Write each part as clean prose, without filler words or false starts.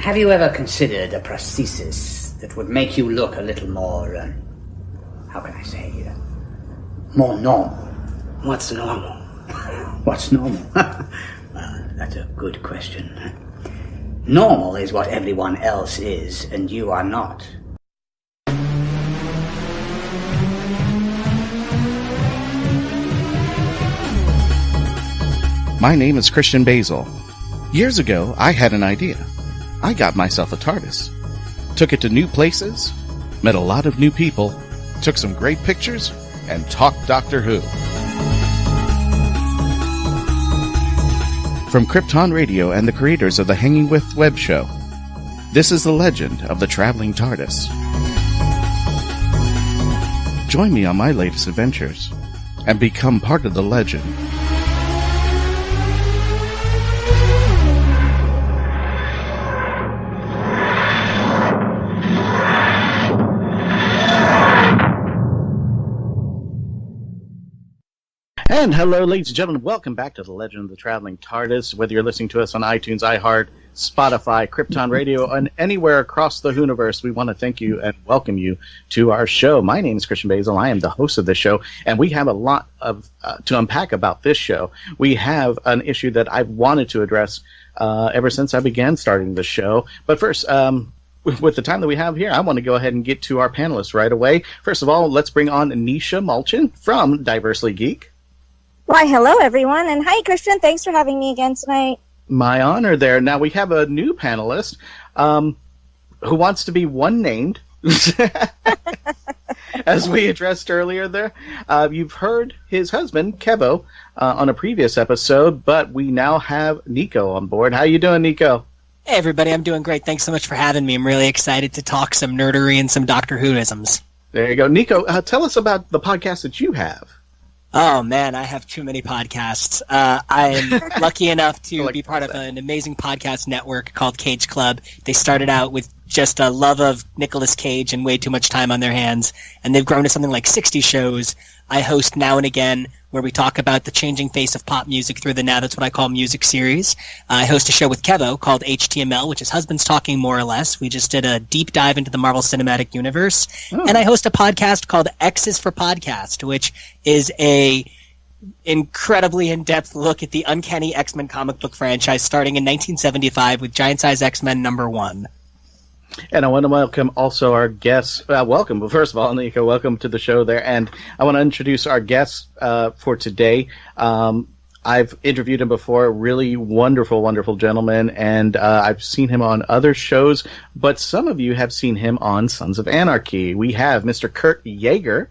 Have you ever considered a prosthesis that would make you look a little more, how can I say, more normal? What's normal? What's normal? Well, that's a good question. Normal is what everyone else is, and you are not. My name is Christian Basel. Years ago, I had an idea. I got myself a TARDIS. Took it to new places, met a lot of new people, took some great pictures, and talked Doctor Who. From Krypton Radio and the creators of the Hanging With Web show, this is the legend of the Traveling Tardis. Join me on my latest adventures and become part of the legend. And hello, ladies and gentlemen. Welcome back to the Legend of the Traveling TARDIS. Whether you're listening to us on iTunes, iHeart, Spotify, Krypton Radio, and anywhere across the universe, we want to thank you and welcome you to our show. My name is Christian Basel. I am the host of this show, and we have a lot of to unpack about this show. We have an issue that I've wanted to address ever since I began starting the show. But first, with the time that we have here, I want to go ahead and get to our panelists right away. First of all, let's bring on Neisha Mulchan from Diversely Geek. Why, hello, everyone, and hi, Christian. Thanks for having me again tonight. My honor there. Now, we have a new panelist who wants to be one-named. As we addressed earlier there, you've heard his husband, Kevo, on a previous episode, but we now have Nico on board. How you doing, Nico? Hey, everybody. I'm doing great. Thanks so much for having me. I'm really excited to talk some nerdery and some Doctor Who-isms. There you go. Nico, tell us about the podcast that you have. Oh, man, I have too many podcasts. I am lucky enough to be part of an amazing podcast network called Cage Club. They started out with just a love of Nicolas Cage and way too much time on their hands, and they've grown to something like 60 shows. I host Now and Again, where we talk about the changing face of pop music through the Now That's What I Call Music series. I host a show with Kevo called HTML, which is Husbands Talking More or Less. We just did a deep dive into the Marvel Cinematic Universe. Oh. And I host a podcast called X is for Podcast, which is a incredibly in-depth look at the Uncanny X-Men comic book franchise starting in 1975 with Giant Size X-Men #1. And I want to welcome also our guests. Welcome. Well, first of all, Nico, welcome to the show there. And I want to introduce our guests for today. I've interviewed him before. Really wonderful, wonderful gentleman. And I've seen him on other shows. But some of you have seen him on Sons of Anarchy. We have Mr. Kurt Yaeger.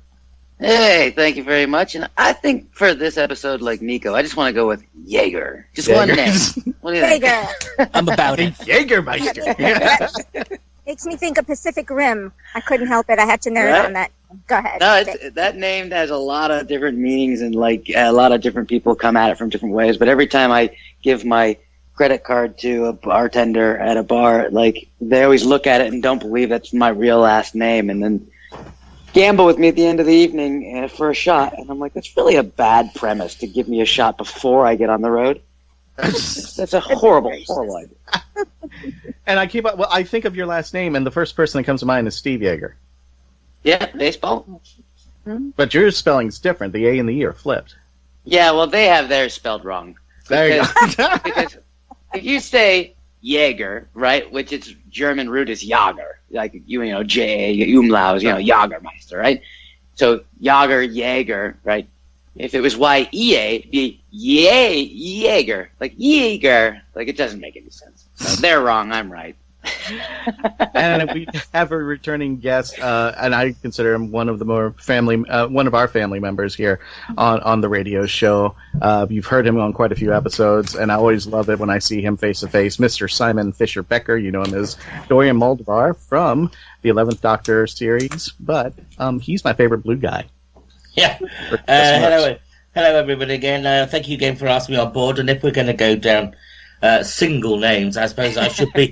Hey, thank you very much. And I think for this episode, like Nico, I just want to go with Yaeger. Just one name. What do you think? Yaeger. I'm about it. Jägermeister. Makes me think of Pacific Rim. I couldn't help it. I had to nerd on that. Go ahead. No, that name has a lot of different meanings, and like a lot of different people come at it from different ways. But every time I give my credit card to a bartender at a bar, like they always look at it and don't believe that's my real last name, and then gamble with me at the end of the evening for a shot. And I'm like, that's really a bad premise to give me a shot before I get on the road. That's a horrible, horrible idea. And I think of your last name, and the first person that comes to mind is Steve Yaeger. Yeah, baseball. But your spelling's different. The A and the E are flipped. Yeah, well, they have theirs spelled wrong. There you go. Because if you say Jaeger, right, which its German root is Jager, like, J, umlaut, Jagermeister, right? So Jaeger, right? If it was Y-E-A, it'd be Jaeger, like Jaeger. Like, it doesn't make any sense. So they're wrong, I'm right. And we have a returning guest, and I consider him one of our family members here on the radio show. You've heard him on quite a few episodes, and I always love it when I see him face to face. Mr. Simon Fisher-Becker, you know him as Dorium Maldovar from the 11th Doctor series, but he's my favorite blue guy. Yeah. Hello, everybody again. Thank you again for asking me on board. And if we're going to go down single names, I suppose I should be.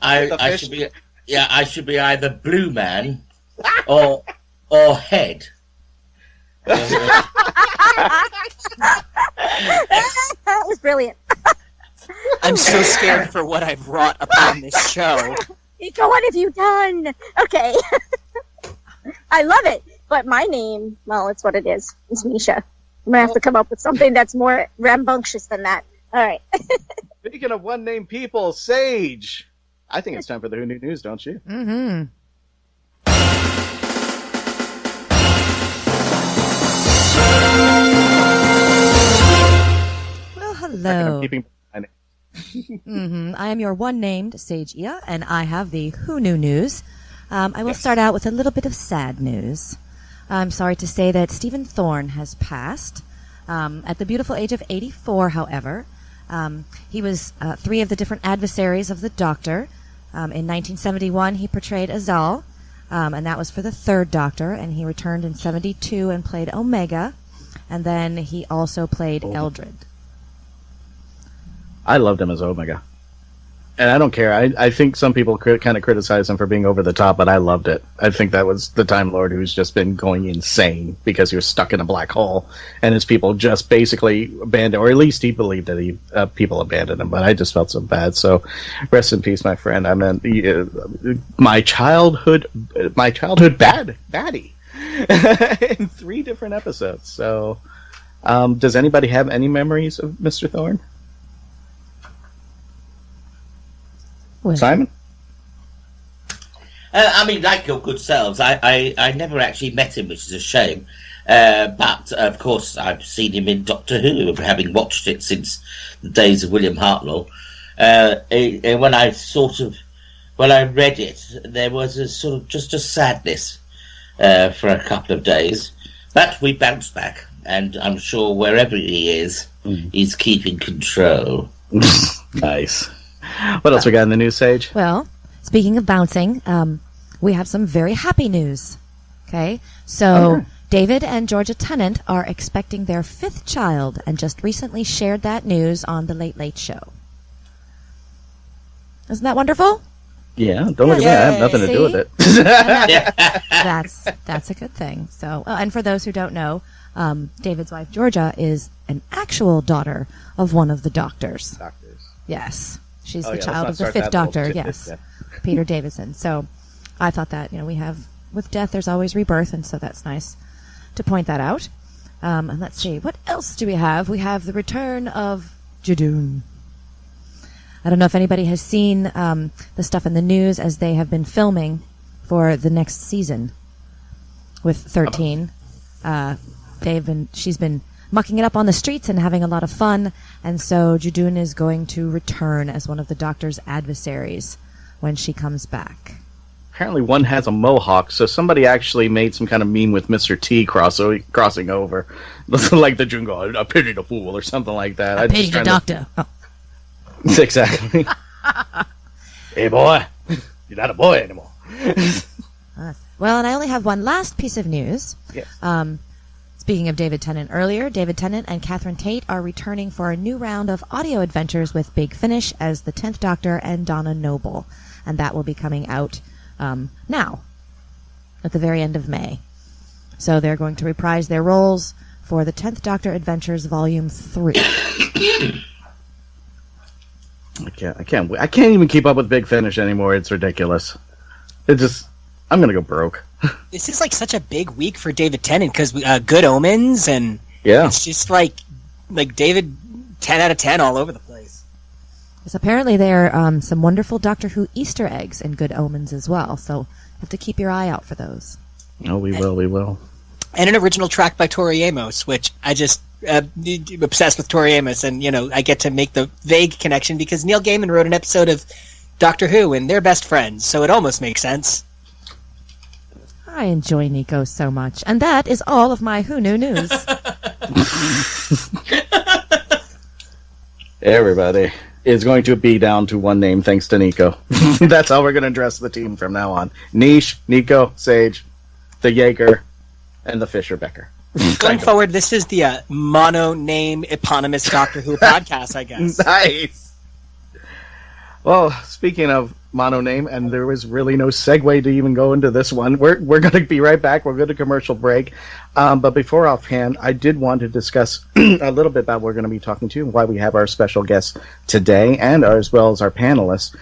I should be. Yeah, I should be either Blue Man or Head. That was brilliant. I'm so scared for what I've wrought upon this show. Nico, what have you done? Okay. I love it. But my name, well, it's what it is. It's Neisha. I'm going to have to come up with something that's more rambunctious than that. All right. Speaking of one-name people, Sage. I think it's time for the Who Knew News, don't you? Mm-hmm. Well, hello. I am your one-named Sage Ia, and I have the Who Knew News. I will start out with a little bit of sad news. I'm sorry to say that Stephen Thorne has passed. At the beautiful age of 84, however. He was three of the different adversaries of the Doctor. In 1971, he portrayed Azal, and that was for the third Doctor, and he returned in 72 and played Omega, and then he also played Eldred. I loved him as Omega. And I don't care. I think some people kind of criticize him for being over the top, but I loved it. I think that was the Time Lord who's just been going insane because he was stuck in a black hole, and his people just basically abandoned, or at least he believed that people abandoned him. But I just felt so bad. So, rest in peace, my friend. I mean, my childhood baddie in 3 different episodes. So, does anybody have any memories of Mr. Thorne? Simon? I mean, like your good selves, I never actually met him, which is a shame. But, of course, I've seen him in Doctor Who, having watched it since the days of William Hartnell. When I read it, there was a sort of just a sadness for a couple of days. But we bounced back, and I'm sure wherever he is, he's keeping control. Nice. What else we got in the news, Sage? Well, speaking of bouncing, we have some very happy news. Okay? So, David and Georgia Tennant are expecting their 5th child and just recently shared that news on The Late Late Show. Isn't that wonderful? Yeah, don't look at me. I have nothing to do with it. That's a good thing. So, and for those who don't know, David's wife, Georgia, is an actual daughter of one of the Doctors. Yes. She's the child of the 5th Doctor, yes, Peter Davison. So I thought that, we have, with death, there's always rebirth, and so that's nice to point that out. And let's see, what else do we have? We have the return of Judoon. I don't know if anybody has seen the stuff in the news as they have been filming for the next season with 13. She's been mucking it up on the streets and having a lot of fun, and so Judoon is going to return as one of the Doctor's adversaries when she comes back. Apparently one has a mohawk, so somebody actually made some kind of meme with Mr. T crossing over. Like the Jungle, I pity the fool, or something like that. I pity the Doctor. Oh. Exactly. Hey boy, you're not a boy anymore. Well, and I only have one last piece of news. Yes. Speaking of David Tennant earlier, David Tennant and Catherine Tate are returning for a new round of audio adventures with Big Finish as the 10th Doctor and Donna Noble. And that will be coming out now, at the very end of May. So they're going to reprise their roles for the 10th Doctor Adventures Volume 3. I can't even keep up with Big Finish anymore. It's ridiculous. I'm gonna go broke. This is like such a big week for David Tennant because Good Omens, and it's just like David 10 out of 10 all over the place. Yes, apparently there are some wonderful Doctor Who Easter eggs in Good Omens as well, so you have to keep your eye out for those. Oh, we will. And an original track by Tori Amos, which I just obsessed with Tori Amos, and I get to make the vague connection because Neil Gaiman wrote an episode of Doctor Who, and they're best friends, so it almost makes sense. I enjoy Nico so much. And that is all of my Who Knew News. Everybody is going to be down to one name thanks to Nico. That's how we're going to address the team from now on. Niche, Nico, Sage, the Yaeger, and the Fisher-Becker. Going forward, this is the mono-name eponymous Doctor Who podcast, I guess. Nice. Well, speaking of mono name, and there was really no segue to even go into this one. We're going to be right back. We're going to commercial break. But before offhand, I did want to discuss a little bit about what we're going to be talking to, why we have our special guests today, and as well as our panelists.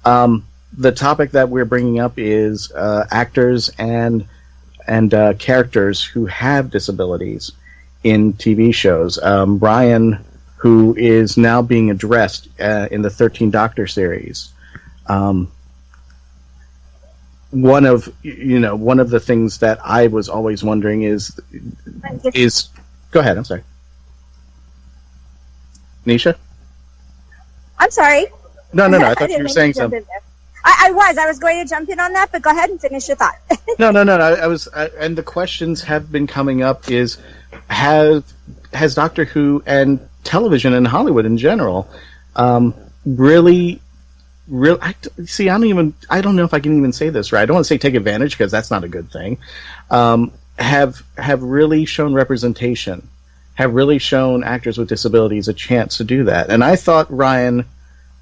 The topic that we're bringing up is actors and characters who have disabilities in TV shows. Ryan, who is now being addressed in the 13 Doctor series. One of the things that I was always wondering is go ahead. I'm sorry, Neisha. I'm sorry. No. I thought you were saying something. I was going to jump in on that, but go ahead and finish your thought. No. I was, and the questions have been coming up. Has Doctor Who and television and Hollywood in general really? I don't know if I can even say this right. I don't want to say take advantage because that's not a good thing. Have really shown representation, have really shown actors with disabilities a chance to do that. And I thought Ryan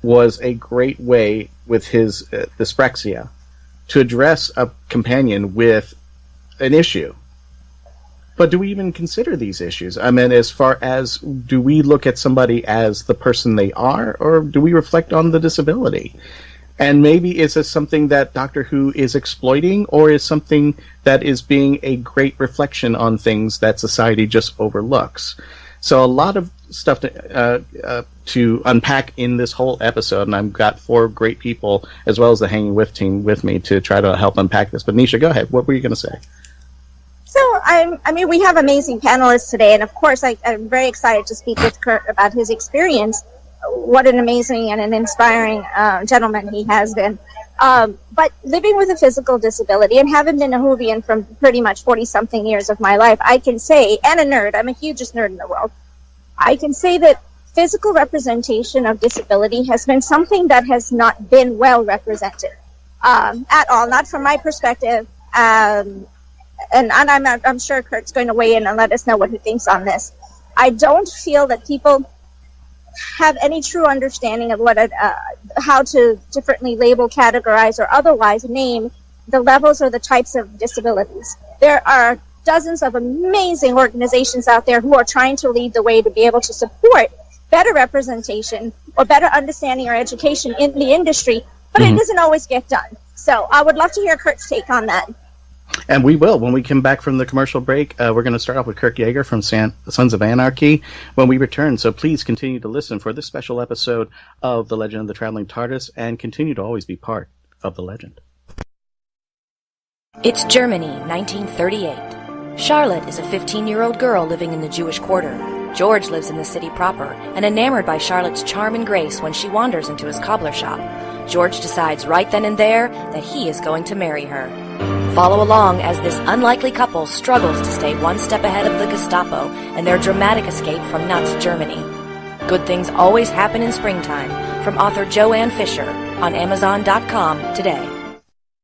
was a great way with his dyspraxia to address a companion with an issue. But do we even consider these issues? I mean, as far as, do we look at somebody as the person they are, or do we reflect on the disability? And maybe is this something that Doctor Who is exploiting, or is something that is being a great reflection on things that society just overlooks? So a lot of stuff to unpack in this whole episode, and I've got 4 great people, as well as the Hanging With team with me to try to help unpack this. But Neisha, go ahead. What were you going to say? So, we have amazing panelists today, and of course, I'm very excited to speak with Kurt about his experience. What an amazing and an inspiring gentleman he has been. But living with a physical disability, and having been a Whovian from pretty much 40-something years of my life, I can say, and a nerd, I'm the hugest nerd in the world, I can say that physical representation of disability has been something that has not been well represented at all, not from my perspective. And I'm sure Kurt's going to weigh in and let us know what he thinks on this. I don't feel that people have any true understanding of how to differently label, categorize, or otherwise name the levels or the types of disabilities. There are dozens of amazing organizations out there who are trying to lead the way to be able to support better representation or better understanding or education in the industry, but it doesn't always get done. So I would love to hear Kurt's take on that. And we will. When we come back from the commercial break, we're going to start off with Kirk Yaeger from Sons of Anarchy when we return. So please continue to listen for this special episode of The Legend of the Traveling Tardis and continue to always be part of the legend. It's Germany, 1938. Charlotte is a 15-year-old girl living in the Jewish quarter. George lives in the city proper and enamored by Charlotte's charm and grace when she wanders into his cobbler shop. George decides right then and there that he is going to marry her. Follow along as this unlikely couple struggles to stay one step ahead of the Gestapo and their dramatic escape from Nazi Germany. Good things always happen in springtime, from author Joanne Fisher on Amazon.com today.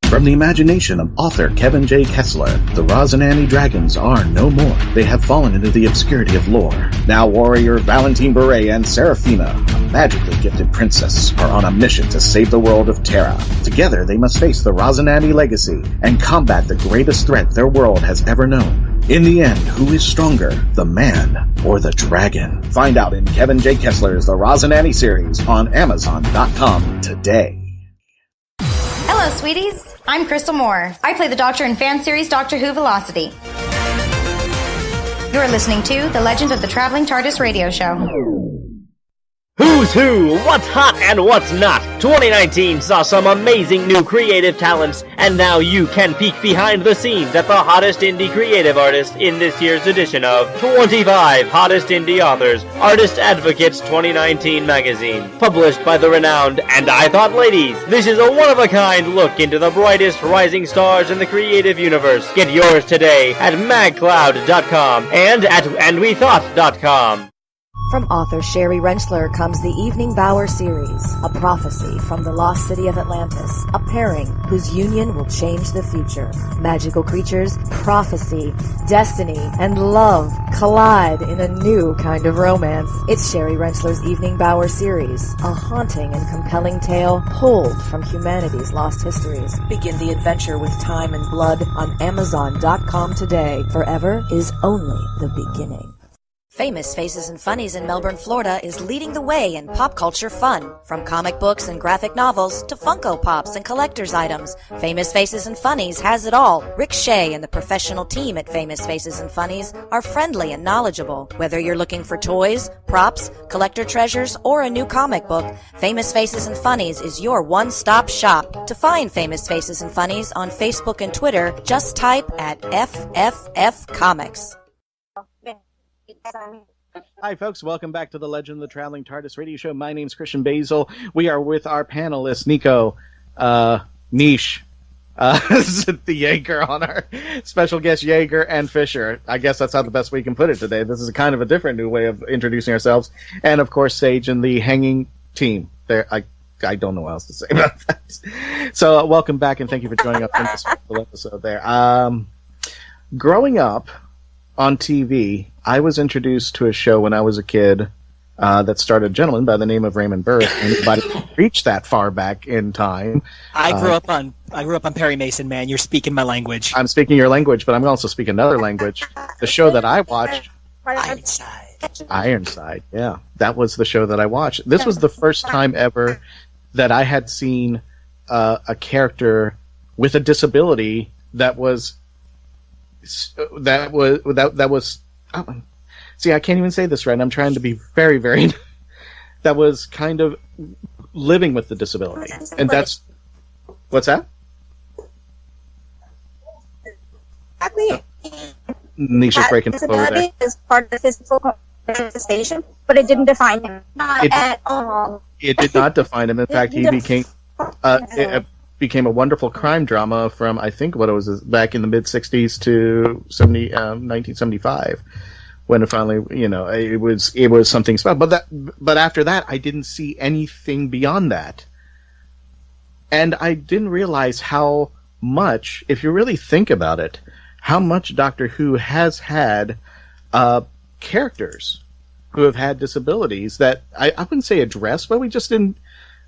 From the imagination of author Kevin J. Kessler, the Rosinante dragons are no more. They have fallen into the obscurity of lore. Now warrior Valentine Beret and Seraphina, a magically gifted princess, are on a mission to save the world of Terra. Together they must face the Rosinante legacy and combat the greatest threat their world has ever known. In the end, who is stronger, the man or the dragon? Find out in Kevin J. Kessler's The Rosinante series on Amazon.com today. Hello, sweeties. I'm Crystal Moore. I play the Doctor in fan series Doctor Who Velocity. You're listening to The Legend of the Traveling Tardis radio show. Who's who, what's hot and what's not. 2019 saw some amazing new creative talents, and now you can peek behind the scenes at the hottest indie creative artists in this year's edition of 25 Hottest Indie Authors, Artist Advocates 2019 magazine. Published by the renowned And I Thought Ladies, this is a one-of-a-kind look into the brightest rising stars in the creative universe. Get yours today at magcloud.com and at andwethought.com. From author Sherry Rentschler comes the Evening Bower series, a prophecy from the lost city of Atlantis, a pairing whose union will change the future. Magical creatures, prophecy, destiny, and love collide in a new kind of romance. It's Sherry Rentschler's Evening Bower series, a haunting and compelling tale pulled from humanity's lost histories. Begin the adventure with Time and Blood on Amazon.com today. Forever is only the beginning. Famous Faces and Funnies in Melbourne, Florida is leading the way in pop culture fun. From comic books and graphic novels to Funko Pops and collector's items, Famous Faces and Funnies has it all. Rick Shea and the professional team at Famous Faces and Funnies are friendly and knowledgeable. Whether you're looking for toys, props, collector treasures, or a new comic book, Famous Faces and Funnies is your one-stop shop. To find Famous Faces and Funnies on Facebook and Twitter, just type at FFF Comics. Hi, folks. Welcome back to the Legend of the Traveling Tardis radio show. My name's Christian Basel. We are with our panelists, Nico, Niche, the Yaeger on our special guest, Yaeger and Fisher. I guess that's how the best we can put it today. This is kind of a different new way of introducing ourselves. And, of course, Sage and the hanging team. There, I don't know what else to say about that. So, welcome back, and thank you for joining us on this special episode there. Growing up on TV, I was introduced to a show when I was a kid that starred a gentleman by the name of Raymond Burr. Anybody reached that far back in time? I grew up on Perry Mason, man. You're speaking my language. I'm speaking your language, but I'm also speaking another language. The show that I watched, Ironside. Yeah, that was the show that I watched. This was the first time ever that I had seen a character with a disability that was. Oh, see, I can't even say this right. I'm trying to be very, very. That was kind of living with the disability, and that's what's that? Neisha's breaking up over there. Is part of the physical manifestation, but it didn't define him. Not at all. It did not define him. In fact, he became. Became a wonderful crime drama from, I think, what it was back in the mid-'60s to 1975, when it finally, it was something special. But after that, I didn't see anything beyond that, and I didn't realize how much, if you really think about it, how much Doctor Who has had characters who have had disabilities that I wouldn't say address, but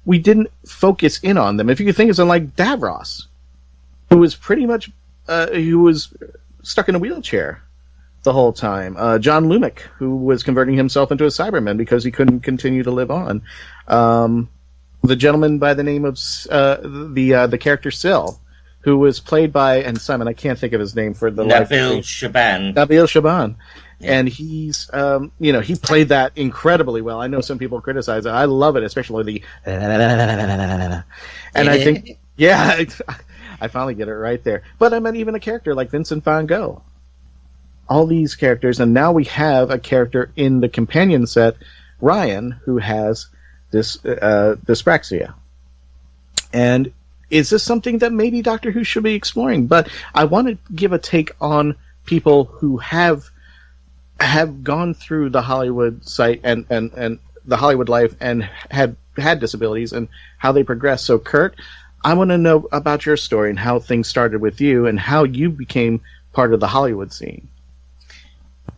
we didn't focus in on them. If you could think of something like Davros, who was pretty much who was stuck in a wheelchair the whole time. John Lumick, who was converting himself into a Cyberman because he couldn't continue to live on. The gentleman by the name of the character Syl, who was played by, and Simon, I can't think of his name for the life. Nabil Shaban. Nabil Shaban. Yeah. And he's, he played that incredibly well. I know some people criticize it. I love it, especially the. And I think, yeah, I finally get it right there. But I meant even a character like Vincent Van Gogh. All these characters, and now we have a character in the companion set, Ryan, who has this dyspraxia. And is this something that maybe Doctor Who should be exploring? But I want to give a take on people who have gone through the Hollywood site and the Hollywood life and had disabilities and how they progressed. So, Kurt, I want to know about your story and how things started with you and how you became part of the Hollywood scene.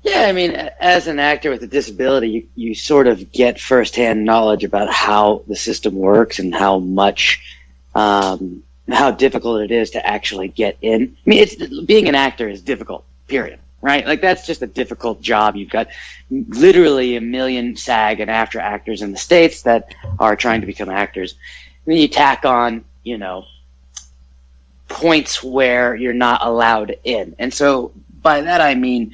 Yeah, I mean, as an actor with a disability, you sort of get firsthand knowledge about how the system works and how much, how difficult it is to actually get in. I mean, being an actor is difficult, period. Right? Like, that's just a difficult job. You've got literally a million SAG and AFTRA actors in the States that are trying to become actors. And then you tack on, points where you're not allowed in. And so by that I mean,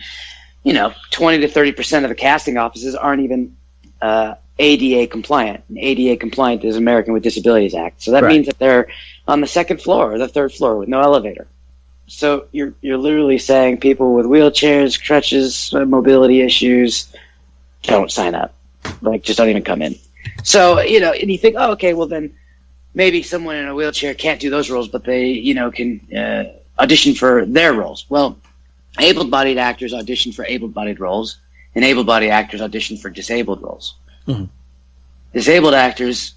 20 to 30% of the casting offices aren't even ADA compliant. And ADA compliant is American with Disabilities Act. So that means that they're on the second floor or the third floor with no elevator. So you're literally saying people with wheelchairs, crutches, mobility issues, don't sign up. Like, just don't even come in. So, and you think, oh, okay, well then maybe someone in a wheelchair can't do those roles, but they, can audition for their roles. Well, able-bodied actors audition for able-bodied roles, and able-bodied actors audition for disabled roles. Mm-hmm. Disabled actors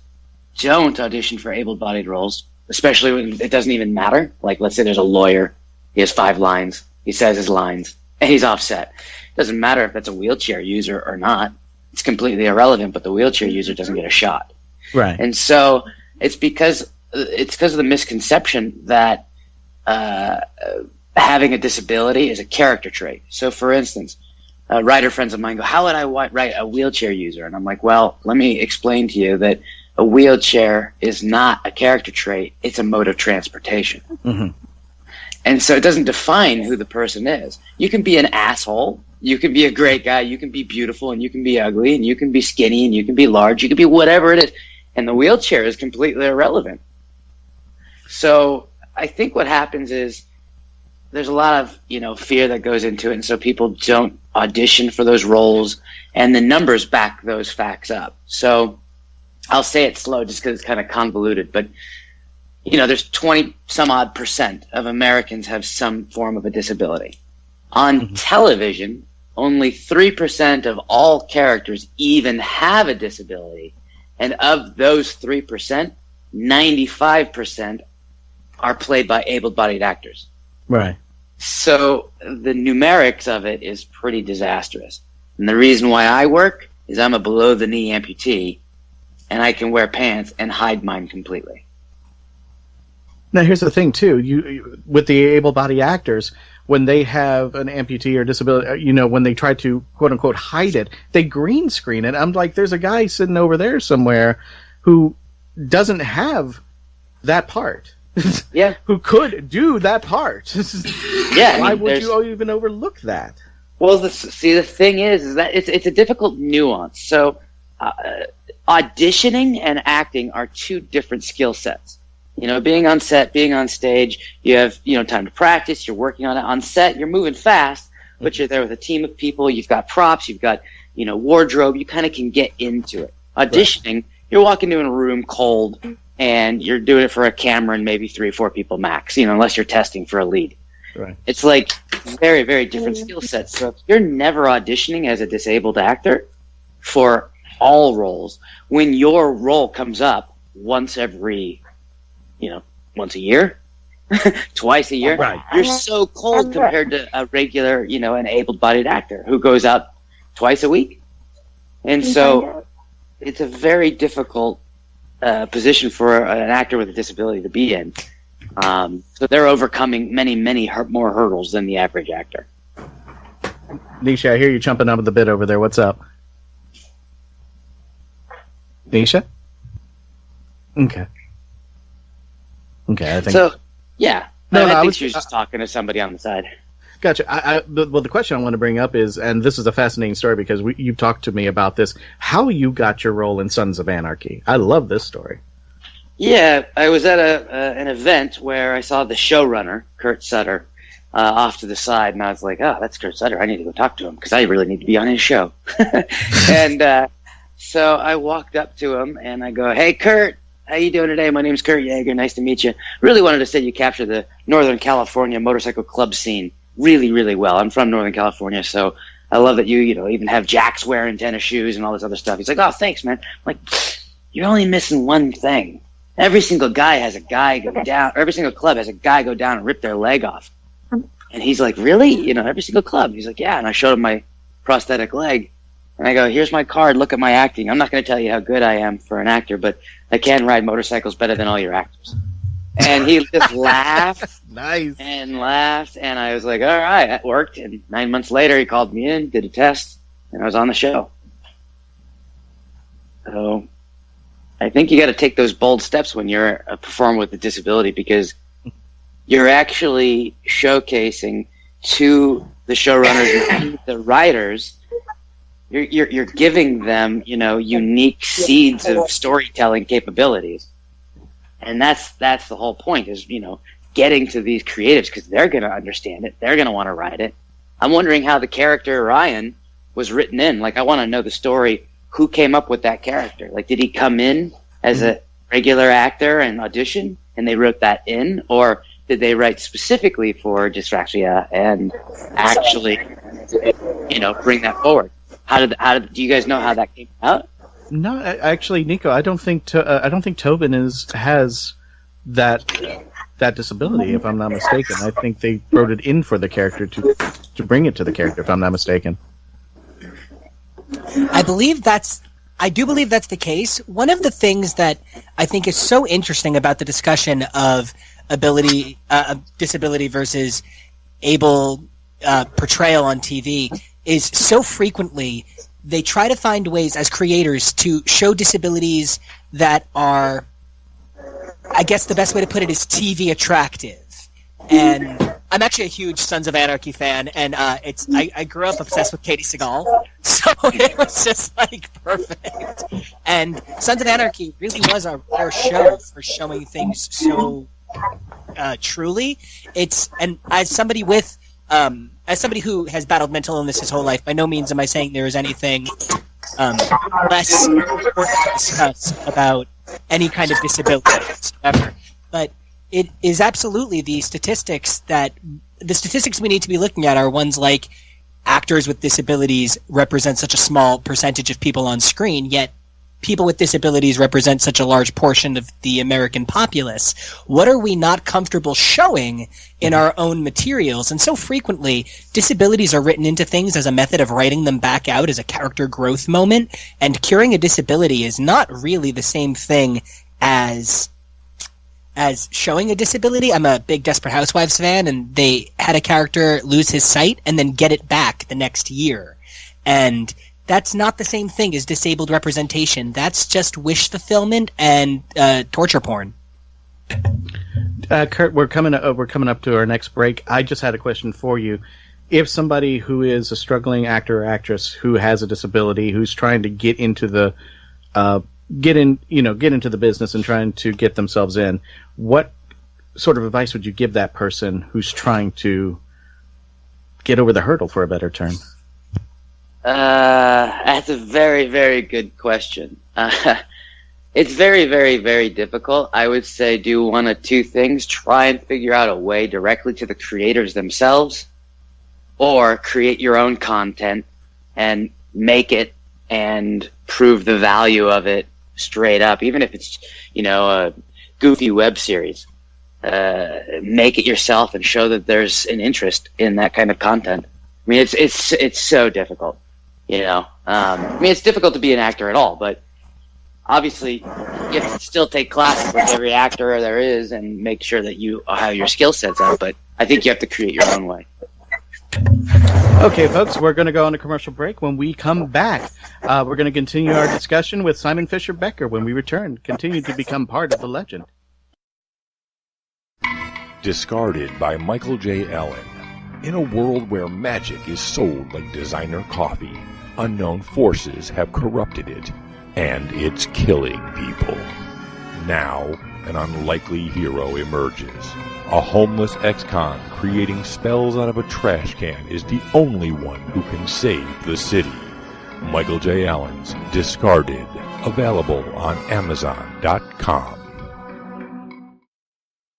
don't audition for able-bodied roles, especially when it doesn't even matter. Like, let's say there's a lawyer, he has 5 lines, he says his lines, and he's offset. It doesn't matter if that's a wheelchair user or not. It's completely irrelevant, but the wheelchair user doesn't get a shot. Right. And so it's because of the misconception that having a disability is a character trait. So, for instance, writer friends of mine go, how would I write a wheelchair user? And I'm like, well, let me explain to you that a wheelchair is not a character trait. It's a mode of transportation. Mm-hmm. And so it doesn't define who the person is. You can be an asshole. You can be a great guy. You can be beautiful, and you can be ugly, and you can be skinny, and you can be large. You can be whatever it is. And the wheelchair is completely irrelevant. So I think what happens is there's a lot of, fear that goes into it. And so people don't audition for those roles, and the numbers back those facts up. So I'll say it slow just because it's kind of convoluted, but there's 20 some odd % of Americans have some form of a disability. On television, only 3% of all characters even have a disability. And of those 3%, 95% are played by able-bodied actors. Right. So the numerics of it is pretty disastrous. And the reason why I work is I'm a below-the-knee amputee, and I can wear pants and hide mine completely. Now, here's the thing, too. You with the able-bodied actors, when they have an amputee or disability, when they try to, quote-unquote, hide it, they green screen it. I'm like, there's a guy sitting over there somewhere who doesn't have that part. Yeah. Who could do that part. Yeah. Why would you even overlook that? Well, the thing is that it's a difficult nuance. So auditioning and acting are 2 different skill sets. Being on set, being on stage, you have, time to practice, you're working on it. On set, you're moving fast, but you're there with a team of people, you've got props, you've got, wardrobe, you kind of can get into it. Auditioning, right. You're walking into a room cold, and you're doing it for a camera and maybe 3 or 4 people max, unless you're testing for a lead. Right. It's like very, very different skill sets. So if you're never auditioning as a disabled actor for all roles, when your role comes up once every once a year, twice a year, right. You're so cold compared to a regular, an able-bodied actor who goes out twice a week. And so it's a very difficult position for an actor with a disability to be in. So they're overcoming many, many more hurdles than the average actor. Neisha, I hear you jumping up with the bit over there. What's up? Neisha? Okay, I think so. Yeah, I think she was just talking to somebody on the side. Gotcha. Well, the question I want to bring up is, and this is a fascinating story because you talked to me about this, how you got your role in Sons of Anarchy. I love this story. Yeah, I was at an event where I saw the showrunner, Kurt Sutter, off to the side, and I was like, oh, that's Kurt Sutter. I need to go talk to him because I really need to be on his show. And so I walked up to him, and I go, hey, Kurt. How you doing today? My name's Kurt Yaeger. Nice to meet you. Really wanted to say you captured the Northern California motorcycle club scene really, really well. I'm from Northern California, so I love that you even have jacks wearing tennis shoes and all this other stuff. He's like, oh, thanks, man. I'm like, you're only missing one thing. Every single guy has a guy go down. Every single club has a guy go down and rip their leg off. And he's like, really? Every single club. He's like, yeah. And I showed him my prosthetic leg. And I go, here's my card. Look at my acting. I'm not going to tell you how good I am for an actor, but I can ride motorcycles better than all your actors. And he just laughed. Nice. And laughed. And I was like, all right, that worked. And 9 months later, he called me in, did a test, and I was on the show. So I think you got to take those bold steps when you're a performer with a disability because you're actually showcasing to the showrunners and the writers. You're giving them, unique seeds of storytelling capabilities. And that's the whole point is, getting to these creatives because they're going to understand it. They're going to want to write it. I'm wondering how the character Ryan was written in. Like, I want to know the story. Who came up with that character? Like, did he come in as a regular actor and audition and they wrote that in? Or did they write specifically for dyspraxia and actually, bring that forward? How did do you guys know how that came out? No, actually, Nico, I don't think Tobin has that disability, if I'm not mistaken. I think they wrote it in for the character to bring it to the character, if I'm not mistaken. I do believe that's the case. One of the things that I think is so interesting about the discussion of disability versus able portrayal on TV is so frequently they try to find ways as creators to show disabilities that are, I guess the best way to put it is TV attractive. And I'm actually a huge Sons of Anarchy fan, and I grew up obsessed with Katie Seagal, so it was just like perfect. And Sons of Anarchy really was our show for showing things so truly. And as somebody who has battled mental illness his whole life, by no means am I saying there is anything less important to discuss about any kind of disability whatsoever. But it is absolutely the statistics we need to be looking at are ones like actors with disabilities represent such a small percentage of people on screen, yet people with disabilities represent such a large portion of the American populace. What are we not comfortable showing in our own materials? And so frequently, disabilities are written into things as a method of writing them back out as a character growth moment, and curing a disability is not really the same thing as showing a disability. I'm a big Desperate Housewives fan, and they had a character lose his sight and then get it back the next year. And that's not the same thing as disabled representation. That's just wish fulfillment and torture porn. Kurt, we're coming up to our next break. I just had a question for you. If somebody who is a struggling actor or actress who has a disability, who's trying to get into the business and trying to get themselves in, what sort of advice would you give that person who's trying to get over the hurdle, for a better term? That's a very, very good question. It's very, very, very difficult. I would say do one of two things. Try and figure out a way directly to the creators themselves, or create your own content and make it and prove the value of it straight up, even if it's, a goofy web series. Make it yourself and show that there's an interest in that kind of content. I mean, it's so difficult. It's difficult to be an actor at all, but obviously you have to still take classes with every actor there is and make sure that you have your skill sets up, but I think you have to create your own way. Okay, folks, we're going to go on a commercial break. When we come back, we're going to continue our discussion with Simon Fisher-Becker. When we return, continue to become part of the legend. Discarded by Michael J. Allen. In a world where magic is sold like designer coffee, unknown forces have corrupted it, and it's killing people. Now, an unlikely hero emerges. A homeless ex-con creating spells out of a trash can is the only one who can save the city. Michael J. Allen's Discarded, available on Amazon.com.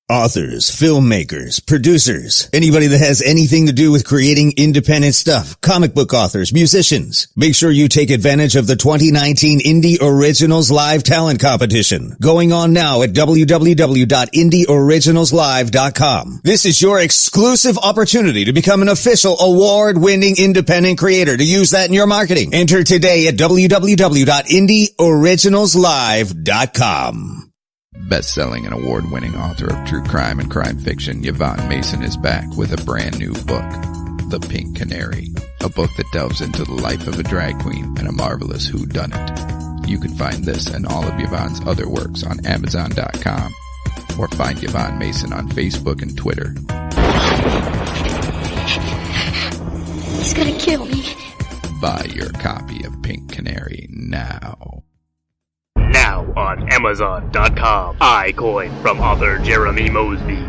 Authors, filmmakers, producers, anybody that has anything to do with creating independent stuff, comic book authors, musicians. Make sure you take advantage of the 2019 Indie Originals Live Talent Competition, going on now at www.indieoriginalslive.com. This is your exclusive opportunity to become an official award-winning independent creator to use that in your marketing. Enter today at www.indieoriginalslive.com. Best-selling and award-winning author of true crime and crime fiction, Yvonne Mason is back with a brand new book, The Pink Canary, a book that delves into the life of a drag queen and a marvelous whodunit. You can find this and all of Yvonne's other works on Amazon.com, or find Yvonne Mason on Facebook and Twitter. He's gonna kill me. Buy your copy of Pink Canary now. Now on Amazon.com, iCoin from author Jeremy Mosby.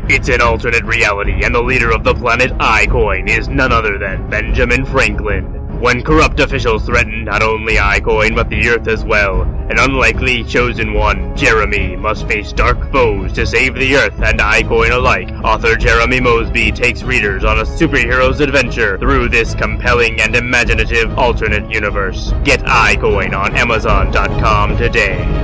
It's an alternate reality, and the leader of the planet iCoin is none other than Benjamin Franklin. When corrupt officials threaten not only iCoin but the Earth as well, an unlikely chosen one, Jeremy, must face dark foes to save the Earth and iCoin alike. Author Jeremy Mosby takes readers on a superhero's adventure through this compelling and imaginative alternate universe. Get iCoin on Amazon.com today.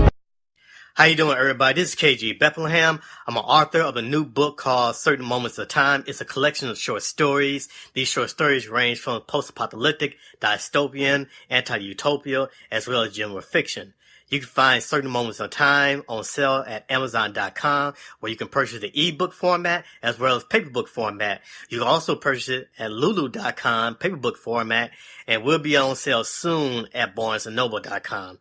How you doing, everybody? This is KG Bethlehem. I'm an author of a new book called Certain Moments of Time. It's a collection of short stories. These short stories range from post-apocalyptic, dystopian, anti-utopia, as well as general fiction. You can find Certain Moments of Time on sale at Amazon.com, where you can purchase the ebook format as well as paperback format. You can also purchase it at Lulu.com, paperback format, and will be on sale soon at BarnesandNoble.com.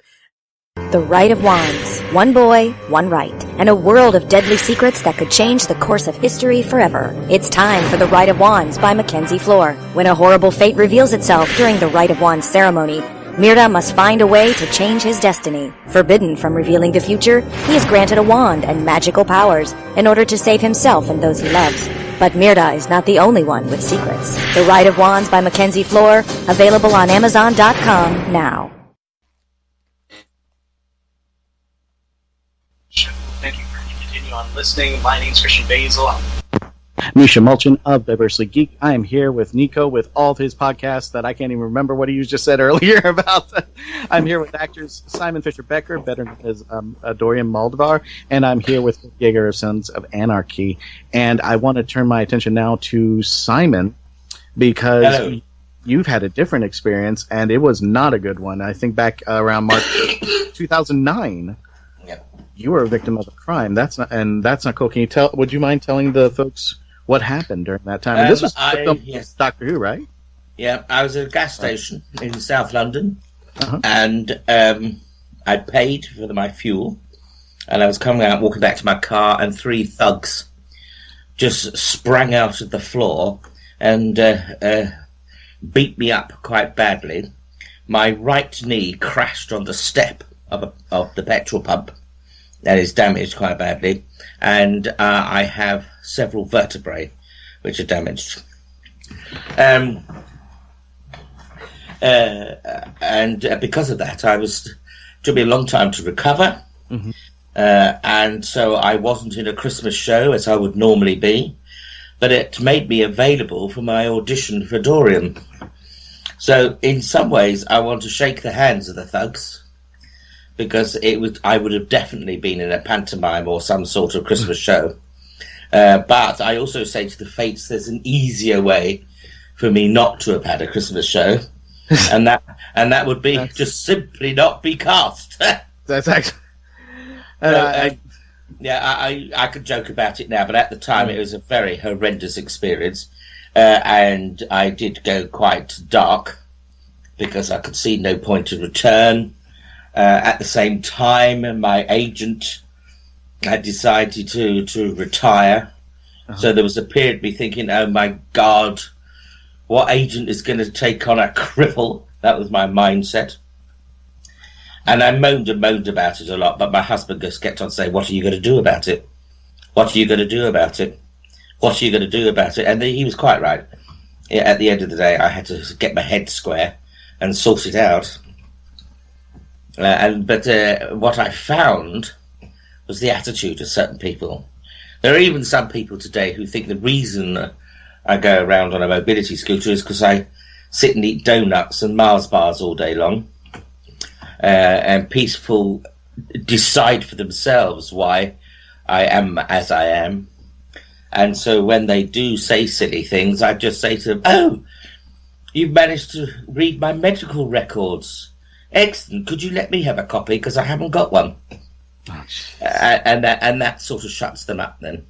The Rite of Wands. One boy, one rite, and a world of deadly secrets that could change the course of history forever. It's time for The Rite of Wands by Mackenzie Floor. When a horrible fate reveals itself during the Rite of Wands ceremony, Mirda must find a way to change his destiny. Forbidden from revealing the future, he is granted a wand and magical powers in order to save himself and those he loves. But Mirda is not the only one with secrets. The Rite of Wands by Mackenzie Floor, available on Amazon.com now. Thank you for continuing on listening. My name's Christian Basel. Neisha Mulchan of Diversely Geek. I am here with Nico with all of his podcasts that I can't even remember what he just said earlier about. I'm here with actors Simon Fisher-Becker, better known as Dorium Maldovar, and I'm here with Yaeger of Sons of Anarchy. And I want to turn my attention now to Simon, because you've had a different experience, and it was not a good one. I think back around March 2009. You were a victim of a crime. That's not cool. Can you would you mind telling the folks what happened during that time? And this was yes. Doctor Who, right? Yeah, I was at a gas station in South London, and I paid for my fuel, and I was coming out, walking back to my car, and 3 thugs just sprang out of the floor and beat me up quite badly. My right knee crashed on the step of the petrol pump. That is damaged quite badly, and I have several vertebrae which are damaged. And because of that, it took me a long time to recover, and so I wasn't in a Christmas show as I would normally be, but it made me available for my audition for Dorium. So in some ways, I want to shake the hands of the thugs, because I would have definitely been in a pantomime or some sort of Christmas show. But I also say to the fates, there's an easier way for me not to have had a Christmas show, and that would be just simply not be cast. That's actually. I could joke about it now, but at the time it was a very horrendous experience, and I did go quite dark because I could see no point in return. At the same time, my agent had decided to retire. So there was a period of me thinking, oh my God, what agent is going to take on a cripple? That was my mindset. And I moaned about it a lot, but my husband just kept on saying, what are you going to do about it? What are you going to do about it? What are you going to do about it? And he was quite right. At the end of the day, I had to get my head square and sort it out. But what I found was the attitude of certain people. There are even some people today who think the reason I go around on a mobility scooter is because I sit and eat donuts and Mars bars all day long, and peaceful decide for themselves why I am as I am. And so when they do say silly things, I just say to them, oh, you've managed to read my medical records. Excellent. Could you let me have a copy? Because I haven't got one. And that sort of shuts them up then.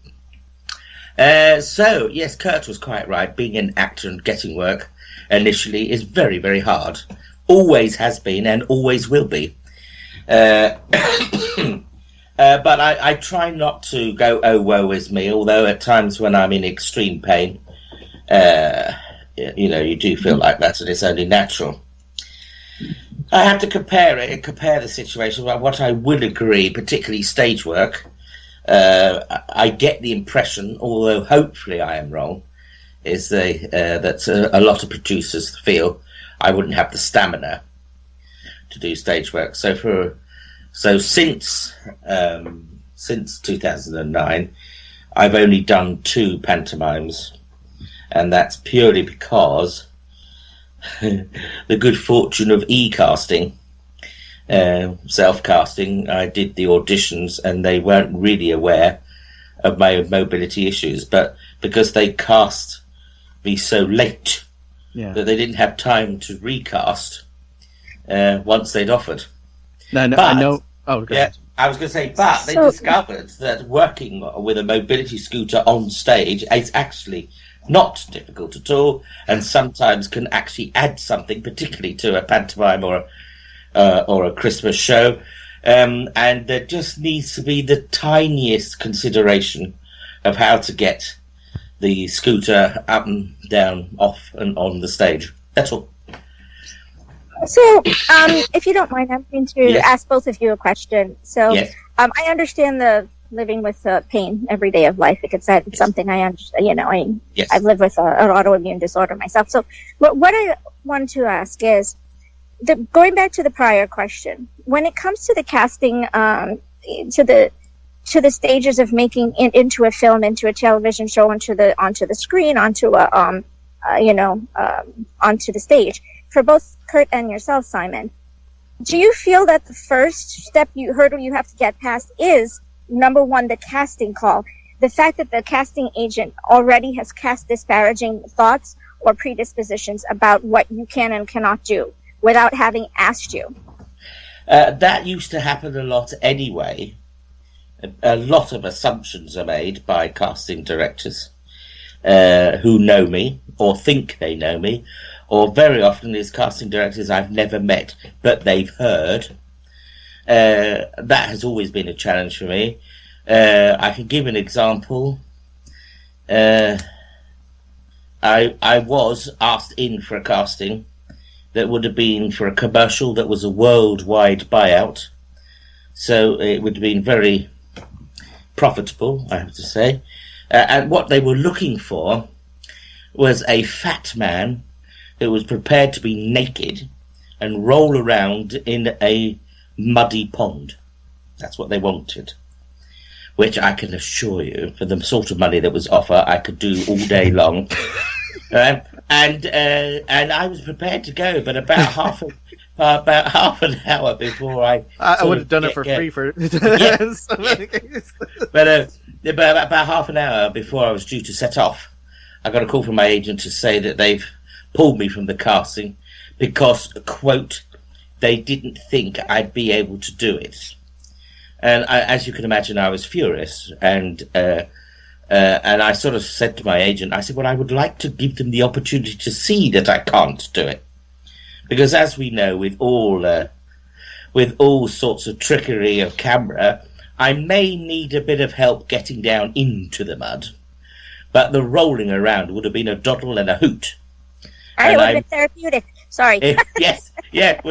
So, yes, Kurt was quite right. Being an actor and getting work initially is very, very hard. Always has been and always will be. But I try not to go, oh, woe is me, although at times when I'm in extreme pain, you do feel like that, and it's only natural. I have to compare the situation. What I will agree, particularly stage work, I get the impression, although hopefully I am wrong, is that a lot of producers feel I wouldn't have the stamina to do stage work. So since 2009, I've only done 2 pantomimes, and that's purely because the good fortune of e-casting, self-casting, I did the auditions and they weren't really aware of my mobility issues, but because they cast me so late that they didn't have time to recast once they'd offered. No, but, I know. Oh, go ahead. I was going to say, but they discovered that working with a mobility scooter on stage is actually not difficult at all, and sometimes can actually add something, particularly to a pantomime or a Christmas show. And there just needs to be the tiniest consideration of how to get the scooter up and down, off and on the stage. That's all. So, if you don't mind, I'm going to ask both of you a question. So, I understand the living with pain every day of life, because that's something I understand. You know, I've lived with an autoimmune disorder myself. So, what I want to ask is, going back to the prior question, when it comes to the casting, to the stages of making it into a film, into a television show, onto the screen, onto onto the stage, for both Kurt and yourself, Simon, do you feel that the first hurdle you have to get past is, number one, the casting call? The fact that the casting agent already has cast disparaging thoughts or predispositions about what you can and cannot do without having asked you? That used to happen a lot anyway. A lot of assumptions are made by casting directors who know me or think they know me, or very often it's casting directors I've never met, but they've heard. That has always been a challenge for me. I can give an example. I was asked in for a casting that would have been for a commercial that was a worldwide buyout. So it would have been very profitable, I have to say. And what they were looking for was a fat man who was prepared to be naked and roll around in a muddy pond. That's what they wanted. Which I can assure you, for the sort of money that was offered, I could do all day long. And I was prepared to go, but about half an hour before I would have done it for free for so many cases. But about half an hour before I was due to set off, I got a call from my agent to say that they've pulled me from the casting because, quote, they didn't think I'd be able to do it. And as you can imagine, I was furious, and I sort of said to my agent, I said, well, I would like to give them the opportunity to see that I can't do it. Because as we know, with all sorts of trickery of camera, I may need a bit of help getting down into the mud. But the rolling around would have been a doddle and a hoot. It would have been therapeutic. Sorry. Yes, yeah.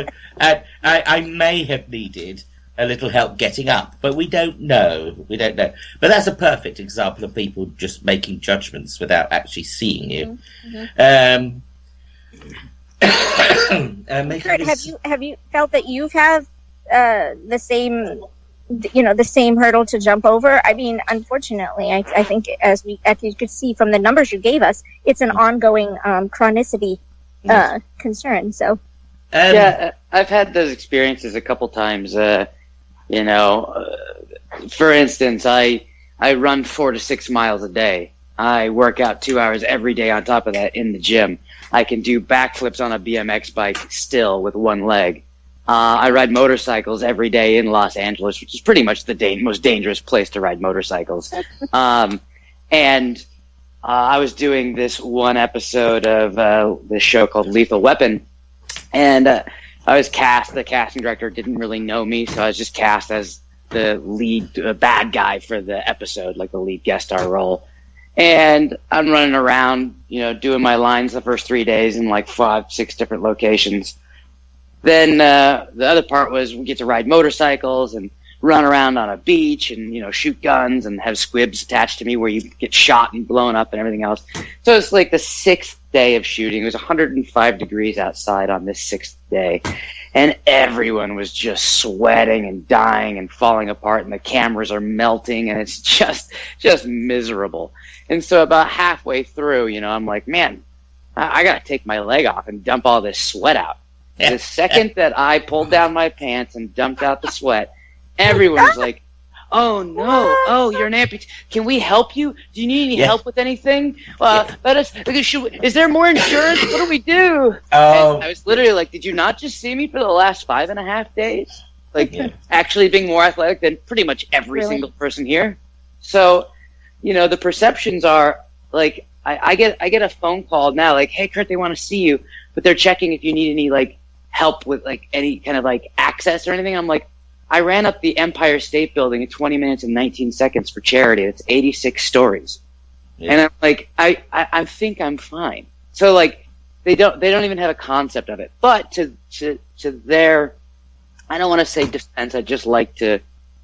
I may have needed a little help getting up, but we don't know. But that's a perfect example of people just making judgments without actually seeing you. Mm-hmm. Kurt, have you felt that you have the same hurdle to jump over? I mean, unfortunately, I think as you could see from the numbers you gave us, it's an ongoing chronicity concern. So I've had those experiences a couple times. For instance, I run 4 to 6 miles a day. I work out 2 hours every day on top of that in the gym. I can do backflips on a BMX bike still with one leg. I ride motorcycles every day in Los Angeles, which is pretty much the most dangerous place to ride motorcycles. And I was doing this one episode of this show called Lethal Weapon, and I was cast. The casting director didn't really know me, so I was just cast as the lead bad guy for the episode, like the lead guest star role. And I'm running around, doing my lines the first 3 days in like 5-6 different locations. Then the other part was we get to ride motorcycles, and run around on a beach and, shoot guns and have squibs attached to me where you get shot and blown up and everything else. So it's like the 6th day of shooting. It was 105 degrees outside on this 6th day. And everyone was just sweating and dying and falling apart, and the cameras are melting, and it's just miserable. And so about halfway through, I'm like, man, I got to take my leg off and dump all this sweat out. The second that I pulled down my pants and dumped out the sweat, everyone was like, oh no, you're an amputee. Can we help you? Do you need any help with anything? Is there more insurance? What do we do? I was literally like, did you not just see me for the last 5.5 days? Actually being more athletic than pretty much every single person here. So, the perceptions are like, I get a phone call now, like, hey Kurt, they want to see you, but they're checking if you need any help with any kind of access or anything. I'm like, I ran up the Empire State Building in 20 minutes and 19 seconds for charity. It's 86 stories. Yeah. And I'm like, I think I'm fine. So they don't even have a concept of it. But to their, I don't want to say defense, I just like to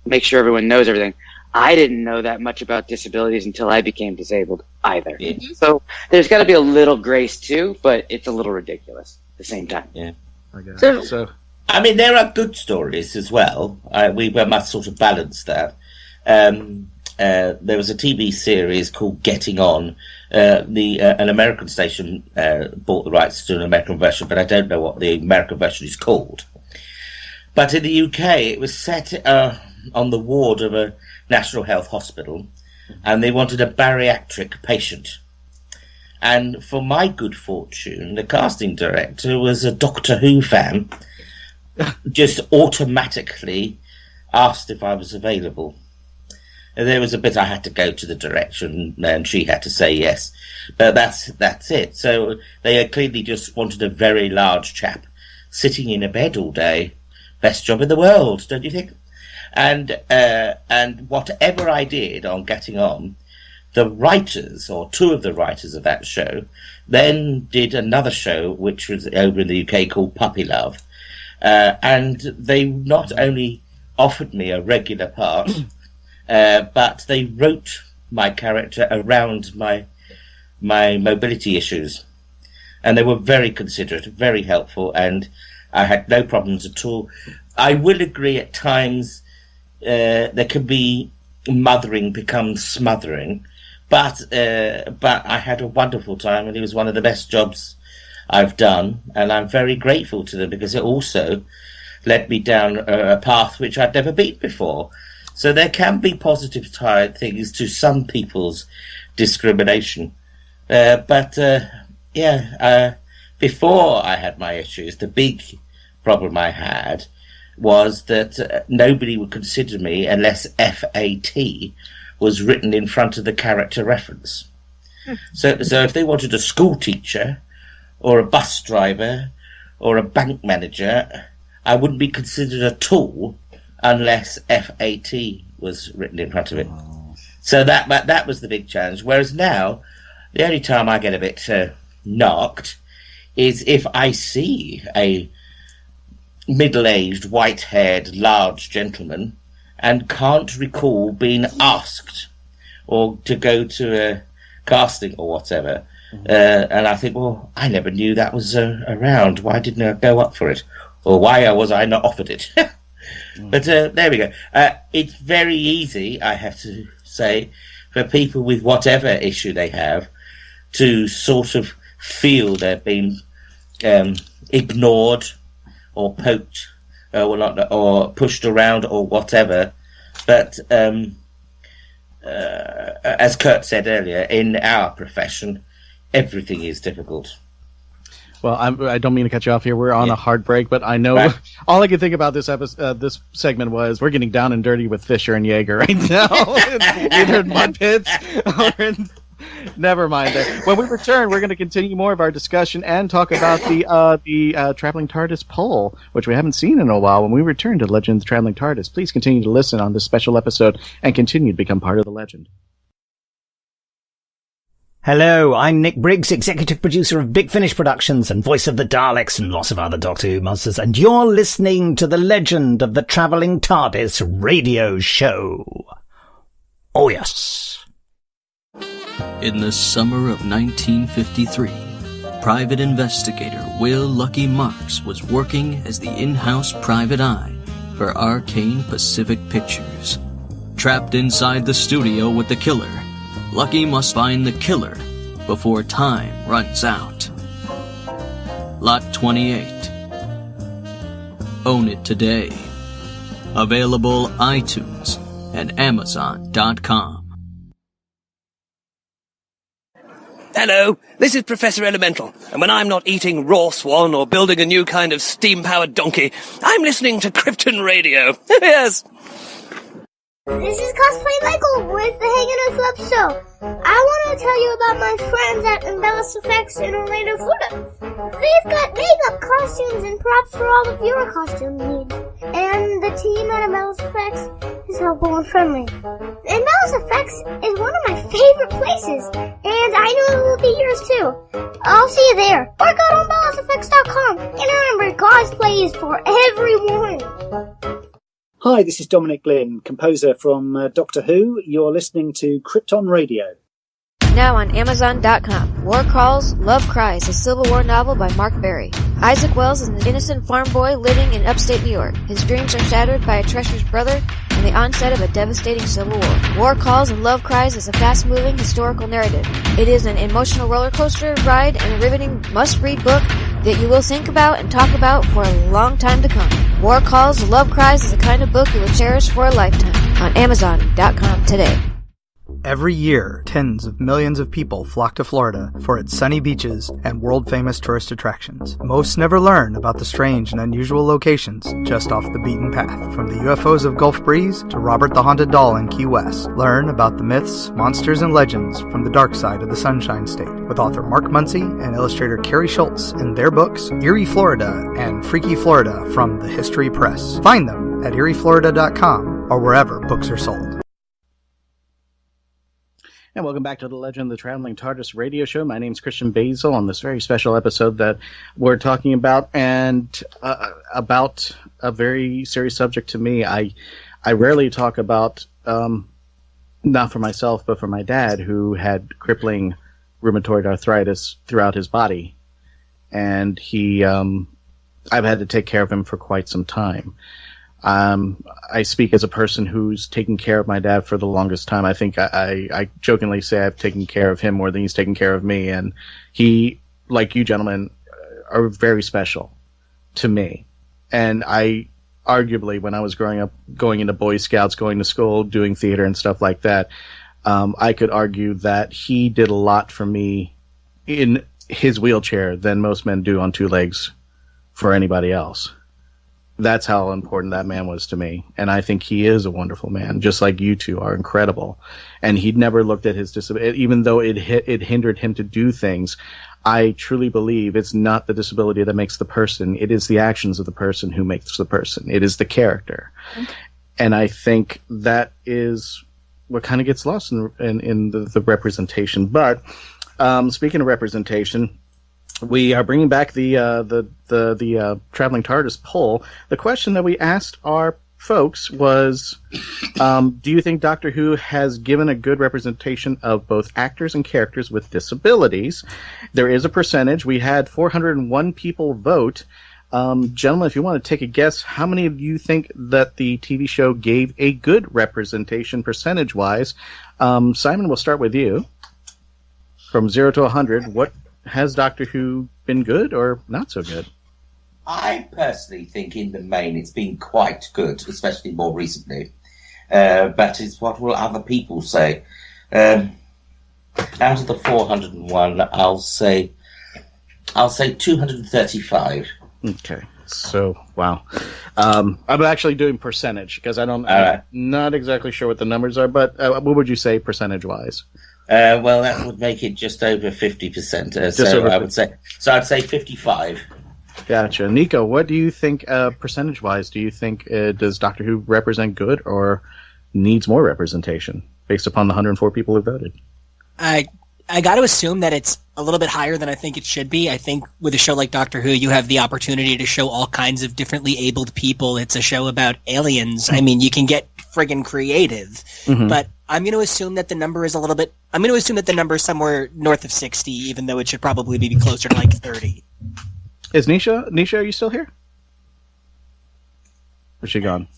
make sure everyone knows everything. I didn't know that much about disabilities until I became disabled either. Yeah. So there's got to be a little grace too, but it's a little ridiculous at the same time. Yeah. I guess. So I mean, there are good stories as well. We must sort of balance that. There was a TV series called Getting On. An American station bought the rights to an American version, but I don't know what the American version is called. But in the UK, it was set on the ward of a National Health Hospital, and they wanted a bariatric patient. And for my good fortune, the casting director was a Doctor Who fan, just automatically asked if I was available. And there was a bit I had to go to the direction, and she had to say yes. But that's it. So they had clearly just wanted a very large chap sitting in a bed all day. Best job in the world, don't you think? And whatever I did on Getting On, the writers, or two of the writers of that show, then did another show which was over in the UK called Puppy Love. And they not only offered me a regular part, but they wrote my character around my mobility issues. And they were very considerate, very helpful, and I had no problems at all. I will agree at times there can be mothering becomes smothering, but I had a wonderful time, and it was one of the best jobs I've done, and I'm very grateful to them because it also led me down a path which I'd never been before. So there can be positive things to some people's discrimination. Before I had my issues, the big problem I had was that nobody would consider me unless FAT was written in front of the character reference. So if they wanted a school teacher or a bus driver or a bank manager, I wouldn't be considered at all unless FAT was written in front of it. So that was the big challenge. Whereas now, the only time I get a bit knocked is if I see a middle-aged, white-haired, large gentleman and can't recall being asked or to go to a casting or whatever. And I think, well, I never knew that was around. Why didn't I go up for it? Or why was I not offered it? But there we go. It's very easy, I have to say, for people with whatever issue they have to sort of feel they've been ignored or poked or pushed around or whatever. But as Kurt said earlier, in our profession, everything is difficult. Well, I don't mean to cut you off here. We're on a hard break, but I know all I could think about this this segment was we're getting down and dirty with Fisher and Yaeger right now, either in mud pits or in. Never mind there. When we return, we're going to continue more of our discussion and talk about the Traveling Tardis poll, which we haven't seen in a while. When we return to Legend of the Traveling Tardis, please continue to listen on this special episode and continue to become part of the legend. Hello, I'm Nick Briggs, executive producer of Big Finish Productions and voice of the Daleks and lots of other Doctor Who monsters, and you're listening to the Legend of the Traveling Tardis radio show. Oh yes. In the summer of 1953, private investigator Will Lucky Marks was working as the in-house private eye for Arcane Pacific Pictures. Trapped inside the studio with the killer, Lucky must find the killer before time runs out. Lot 28. Own it today. Available iTunes and Amazon.com. Hello, this is Professor Elemental, and when I'm not eating raw swan or building a new kind of steam-powered donkey, I'm listening to Krypton Radio. Yes. This is Cosplay Michael with the Hanging on Flub Show. I want to tell you about my friends at Embellis Effects in Orlando, Florida. They've got makeup, costumes, and props for all of your costume needs. And the team at Embellis Effects is helpful and friendly. Embellis Effects is one of my favorite places, and I know it will be yours too. I'll see you there. Or go to embelliseffects.com. And remember, cosplay is for everyone. Hi, this is Dominic Glynn, composer from Doctor Who. You're listening to Krypton Radio. Now on Amazon.com. War Calls, Love Cries, a Civil War novel by Mark Berry. Isaac Wells is an innocent farm boy living in upstate New York. His dreams are shattered by a treacherous brother and the onset of a devastating civil war. War Calls and Love Cries is a fast-moving historical narrative. It is an emotional roller coaster ride and a riveting must-read book that you will think about and talk about for a long time to come. War Calls, Love Cries is the kind of book you will cherish for a lifetime. On Amazon.com today. Every year, tens of millions of people flock to Florida for its sunny beaches and world-famous tourist attractions. Most never learn about the strange and unusual locations just off the beaten path. From the UFOs of Gulf Breeze to Robert the Haunted Doll in Key West, learn about the myths, monsters, and legends from the dark side of the Sunshine State with author Mark Muncy and illustrator Carrie Schultz in their books Eerie Florida and Freaky Florida from the History Press. Find them at eerieflorida.com or wherever books are sold. And welcome back to the Legend of the Traveling TARDIS radio show. My name's Christian Basel on this very special episode that we're talking about, and about a very serious subject to me. I rarely talk about, not for myself, but for my dad, who had crippling rheumatoid arthritis throughout his body. And I've had to take care of him for quite some time. I speak as a person who's taken care of my dad for the longest time. I think I jokingly say I've taken care of him more than he's taken care of me. And he, like you gentlemen, are very special to me. And I, arguably, when I was growing up, going into Boy Scouts, going to school, doing theater and stuff like that, I could argue that he did a lot for me in his wheelchair than most men do on two legs for anybody else. That's how important that man was to me. And I think he is a wonderful man, just like you two are incredible. And he'd never looked at his disability, even though it hindered him to do things. I truly believe it's not the disability that makes the person. It is the actions of the person who makes the person. It is the character. Okay. And I think that is what kind of gets lost in the representation. But speaking of representation, we are bringing back the Traveling TARDIS poll. The question that we asked our folks was, do you think Doctor Who has given a good representation of both actors and characters with disabilities? There is a percentage. We had 401 people vote. Gentlemen, if you want to take a guess, how many of you think that the TV show gave a good representation percentage-wise? Simon, we'll start with you. From 0 to 100, what has Doctor Who been good or not so good? I personally think in the main it's been quite good, especially more recently. But it's what will other people say. Out of the 401, I'll say 235. Okay. So, wow. I'm actually doing percentage because I'm not exactly sure what the numbers are, but what would you say percentage-wise? Well, that would make it just over 50%. I'd say 55. Gotcha. Nico, what do you think percentage-wise? Do you think does Doctor Who represent good or needs more representation based upon the 104 people who voted? I got to assume that it's a little bit higher than I think it should be. I think with a show like Doctor Who, you have the opportunity to show all kinds of differently abled people. It's a show about aliens. I mean, you can get friggin' creative, but I'm going to assume that the number is I'm going to assume that the number is somewhere north of 60, even though it should probably be closer to like 30. Is Neisha, are you still here? Or is she gone?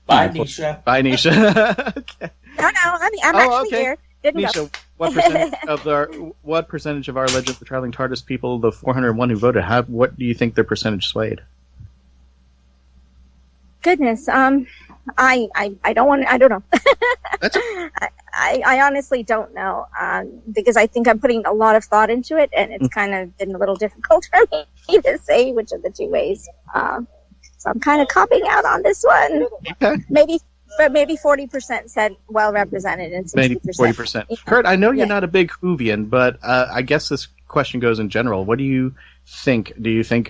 Bye, Neisha. Bye, Neisha. Okay. No, I'm actually here. Didn't Neisha, go. what percentage of our Legend of the Traveling TARDIS people, the 401 who voted, what do you think their percentage swayed? Goodness, I don't know. I honestly don't know, because I think I'm putting a lot of thought into it, and it's kind of been a little difficult for me to say which of the two ways. So I'm kind of copping out on this one. Okay. Maybe 40% said well represented, and 60%. Maybe 40%. Kurt, I know you're not a big Whovian, but I guess this question goes in general. What do you think? Do you think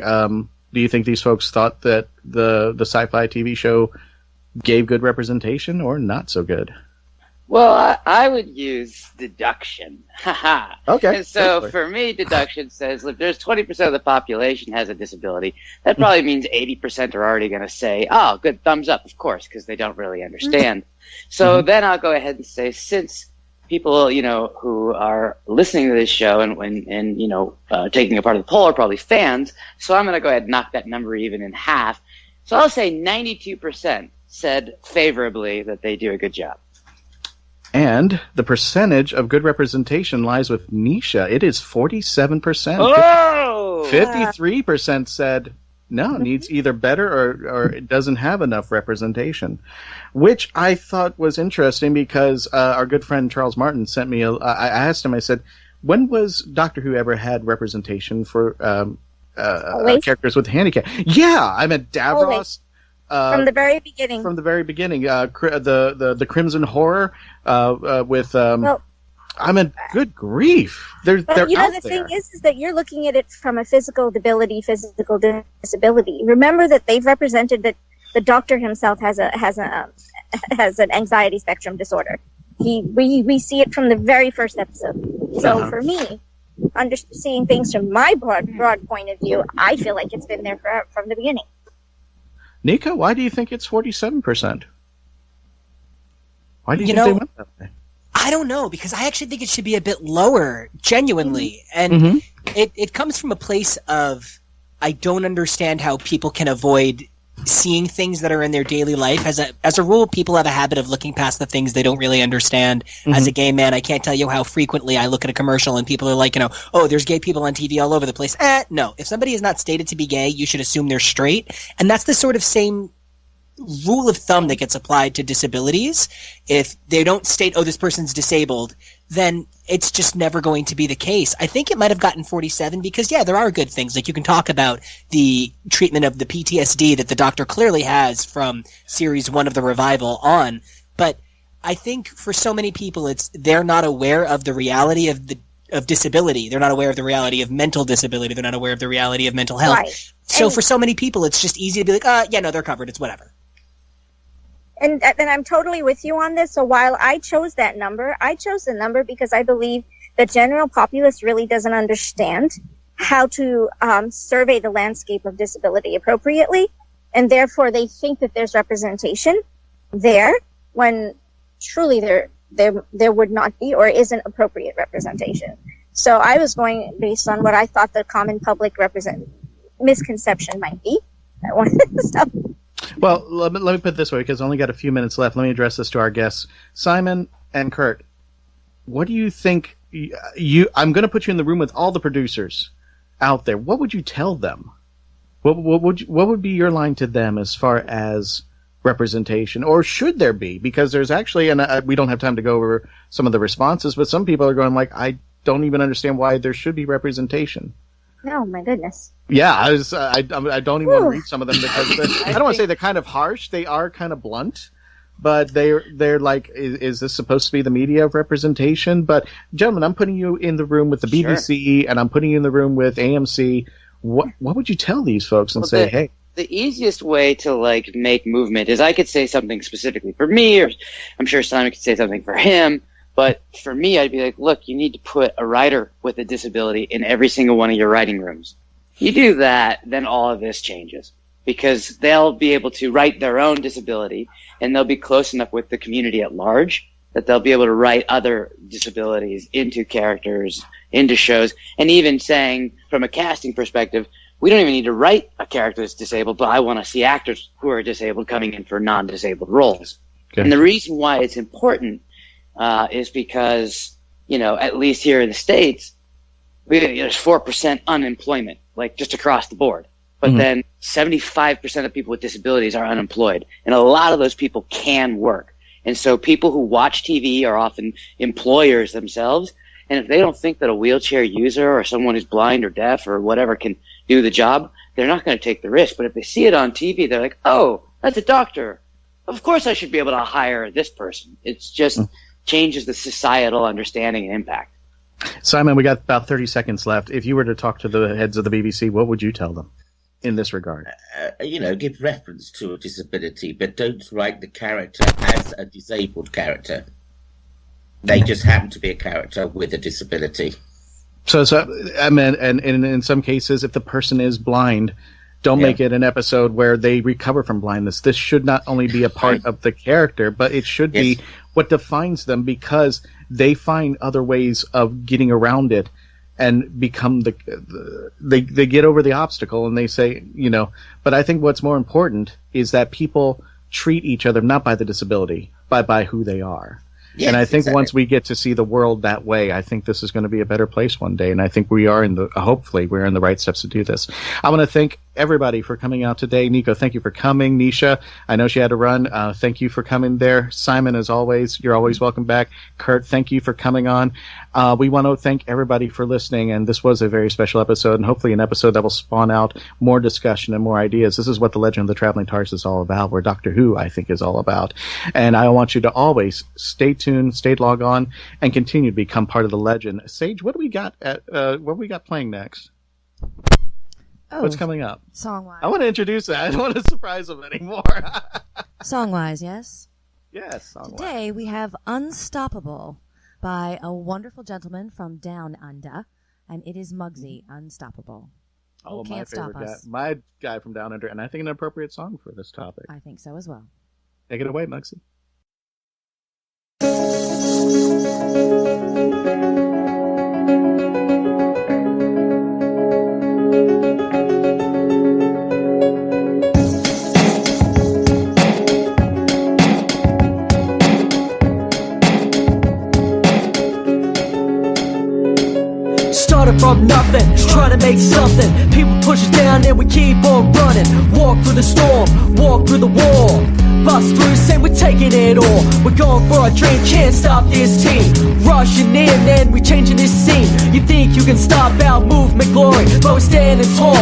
these folks thought that the sci-fi TV show gave good representation or not so good? Well, I would use deduction. Haha. Okay. And so for me, deduction says if there's 20% of the population has a disability, that probably means 80% are already going to say, oh, good, thumbs up, of course, because they don't really understand. So then I'll go ahead and say, since people, who are listening to this show and taking a part of the poll are probably fans, so I'm going to go ahead and knock that number even in half. So I'll say 92% said favorably that they do a good job. And the percentage of good representation lies with Neisha. It is 47%. Oh! 53% said no, needs either better or it doesn't have enough representation, which I thought was interesting because our good friend Charles Martin sent me I asked him, I said, when was Doctor Who ever had representation for characters with handicap? Yeah, I meant Davros. Always. From the very beginning. From the very beginning, the Crimson Horror with. I mean, good grief! They're out the thing is that you're looking at it from a physical disability. Remember that they've represented that the Doctor himself has an anxiety spectrum disorder. We see it from the very first episode. So for me, seeing things from my broad point of view, I feel like it's been there from the beginning. Nico, why do you think it's 47%? Why do you think they went that way? I don't know, because I actually think it should be a bit lower, genuinely. And it comes from a place of I don't understand how people can avoid seeing things that are in their daily life. As a rule, people have a habit of looking past the things they don't really understand. As a gay man, I can't tell you how frequently I look at a commercial and people are like, oh, there's gay people on TV all over the place. No. If somebody is not stated to be gay, you should assume they're straight. And that's the sort of same rule of thumb that gets applied to disabilities. If they don't state, oh, this person's disabled, then it's just never going to be the case. I think it might have gotten 47 because, there are good things. Like, you can talk about the treatment of the PTSD that the Doctor clearly has from series 1 of the revival on. But I think for so many people, they're not aware of the reality of disability. They're not aware of the reality of mental disability. They're not aware of the reality of mental health. Right. So for so many people, it's just easy to be like, they're covered. It's whatever. And I'm totally with you on this. So while I chose that number, I chose the number because I believe the general populace really doesn't understand how to survey the landscape of disability appropriately. And therefore, they think that there's representation there when truly there would not be or isn't appropriate representation. So I was going based on what I thought the common public misconception might be. Well, let me put it this way, because I only got a few minutes left. Let me address this to our guests. Simon and Kurt, what do you think? I'm going to put you in the room with all the producers out there. What would you tell them? What would be your line to them as far as representation, or should there be? Because there's actually, and we don't have time to go over some of the responses, but some people are going like, I don't even understand why there should be representation. Oh my goodness. Yeah, I don't even want to read some of them because I don't want to say they're kind of harsh. They are kind of blunt, but they're like, is this supposed to be the media of representation? But gentlemen, I'm putting you in the room with the BBC and I'm putting you in the room with AMC. What would you tell these folks and say, hey? The easiest way to make movement is I could say something specifically for me, or I'm sure Simon could say something for him. But for me, I'd be like, look, you need to put a writer with a disability in every single one of your writing rooms. You do that, then all of this changes, because they'll be able to write their own disability, and they'll be close enough with the community at large that they'll be able to write other disabilities into characters, into shows, and even saying, from a casting perspective, we don't even need to write a character that's disabled, but I want to see actors who are disabled coming in for non-disabled roles. Okay. And the reason why it's important is because, at least here in the States, there's 4% unemployment, like just across the board. But then 75% of people with disabilities are unemployed. And a lot of those people can work. And so people who watch TV are often employers themselves. And if they don't think that a wheelchair user or someone who's blind or deaf or whatever can do the job, they're not going to take the risk. But if they see it on TV, they're like, oh, that's a doctor. Of course I should be able to hire this person. It's just changes the societal understanding and impact. Simon, we got about 30 seconds left. If you were to talk to the heads of the BBC, what would you tell them in this regard? Give reference to a disability, but don't write the character as a disabled character. They just happen to be a character with a disability. So I mean, and in some cases, if the person is blind, don't make it an episode where they recover from blindness. This should not only be a part of the character, but it should be what defines them, because they find other ways of getting around it and become they get over the obstacle, and they say, but I think what's more important is that people treat each other not by the disability, but by who they are. Yes, and I think once we get to see the world that way, I think this is going to be a better place one day. And I think we are hopefully we're in the right steps to do this. I want to thank everybody for coming out today. Nico, thank you for coming. Neisha, I know she had to run. Thank you for coming there. Simon, as always, you're always welcome back. Kurt, thank you for coming on. We want to thank everybody for listening. And this was a very special episode, and hopefully an episode that will spawn out more discussion and more ideas. This is what the Legend of the Traveling Tardis is all about, where Doctor Who, I think, is all about. And I want you to always stay tuned, stay logged on, and continue to become part of the legend. Sage, what do we got playing next? Oh, what's coming up? Song-wise. I want to introduce that. I don't want to surprise them anymore. Song-wise, yes? Yes, song-wise. Today we have Unstoppable by a wonderful gentleman from Down Under, and it is Mugzy, Unstoppable. Oh, Can't my Stop favorite guy. Us. My guy from Down Under, and I think an appropriate song for this topic. I think so as well. Take it away, Mugzy. Started from nothing, trying to make something. People push us down and we keep on running. Walk through the storm, walk through the wall. Bust through, say we're taking it all. We're going for our dream, can't stop this team. Rushing in and we changing this scene. You think you can stop our movement glory, but we're standing tall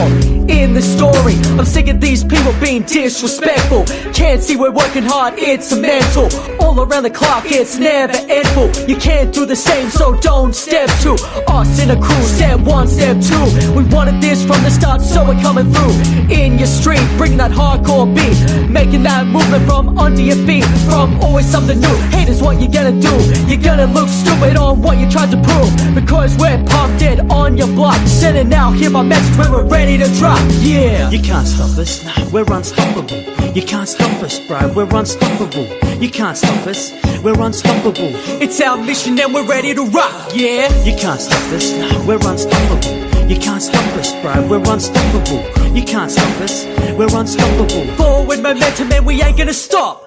in the story. I'm sick of these people being disrespectful. Can't see we're working hard, it's a mental. All around the clock, it's never endful. You can't do the same, so don't step two. Us in a crew, step one, step two. We wanted this from the start, so we're coming through. In your street, bringing that hardcore beat, making that movement from under your feet. From always something new, haters what you gonna do. You're gonna look stupid on what you tried to prove, because we're pumped in on your block. Sending out, hear my message when we're ready to drop. Yeah, you can't stop us, nah, we're unstoppable. You can't stop us, bro, we're unstoppable. You can't stop us, we're unstoppable. It's our mission and we're ready to rock, yeah. You can't stop us, nah, we're unstoppable. You can't stop us, bro, we're unstoppable. You can't stop us, we're unstoppable. Forward momentum and we ain't gonna stop.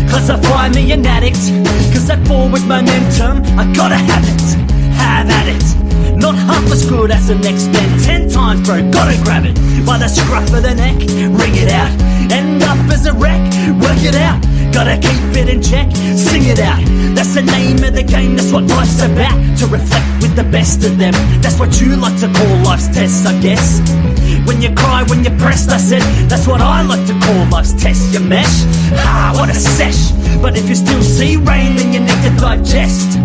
Classify me an addict, cause that forward momentum, I gotta have it, have at it. Not half as good as the next man, 10 times bro, gotta grab it. By the scruff of the neck, ring it out. End up as a wreck, work it out. Gotta keep it in check, sing it out. That's the name of the game, that's what life's about. To reflect with the best of them, that's what you like to call life's tests, I guess. When you cry, when you're pressed, I said, that's what I like to call life's test, you mesh. Ah, what a sesh. But if you still see rain, then you need to digest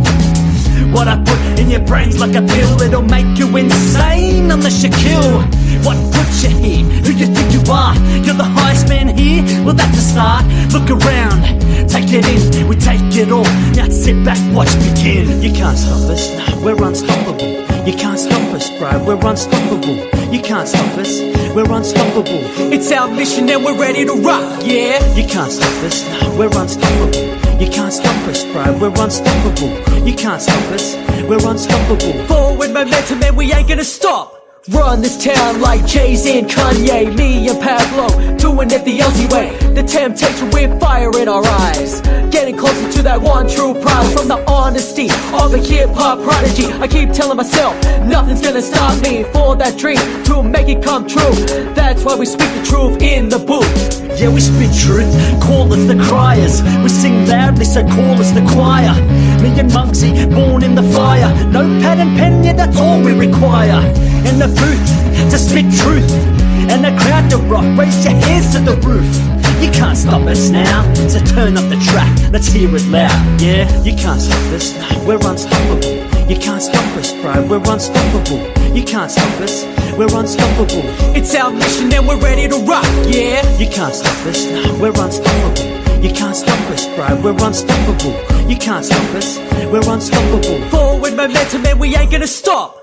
what I put in your brains like a pill. It'll make you insane unless you kill What put you here? Who you think you are? You're the highest man here? Well, that's a start. Look around, take it in, we take it all. Now sit back, watch begin. You can't stop us, no, we're unstoppable. You can't stop us, bro, we're unstoppable. You can't stop us, we're unstoppable. It's our mission and we're ready to rock, yeah. You can't stop us, no, we're unstoppable. You can't stop us, bro, we're unstoppable. You can't stop us, we're unstoppable. Forward momentum and we ain't gonna stop. Run this town like Jay-Z and Kanye, me and Pablo, doing it the Aussie way. The temptation with fire in our eyes, getting closer to that one true prize. From the honesty of a hip-hop prodigy, I keep telling myself, nothing's gonna stop me. For that dream, to make it come true. That's why we speak the truth in the booth. Yeah, we spit truth, call us the criers. We sing loudly, so call us the choir. Me and Mugzy, born in the fire. No pad and pen, yeah, that's all we require. In the booth, to spit truth, and the crowd to rock, raise your hands to the roof. You can't stop us now, so turn up the track, let's hear it loud. Yeah, you can't stop us, no, we're unstoppable. You can't stop us, bro, we're unstoppable. You can't stop us, we're unstoppable. It's our mission and we're ready to rock, yeah. You can't stop us, no, we're unstoppable. You can't stop us, bro, we're unstoppable. You can't stop us, we're unstoppable. Forward momentum and we ain't gonna stop.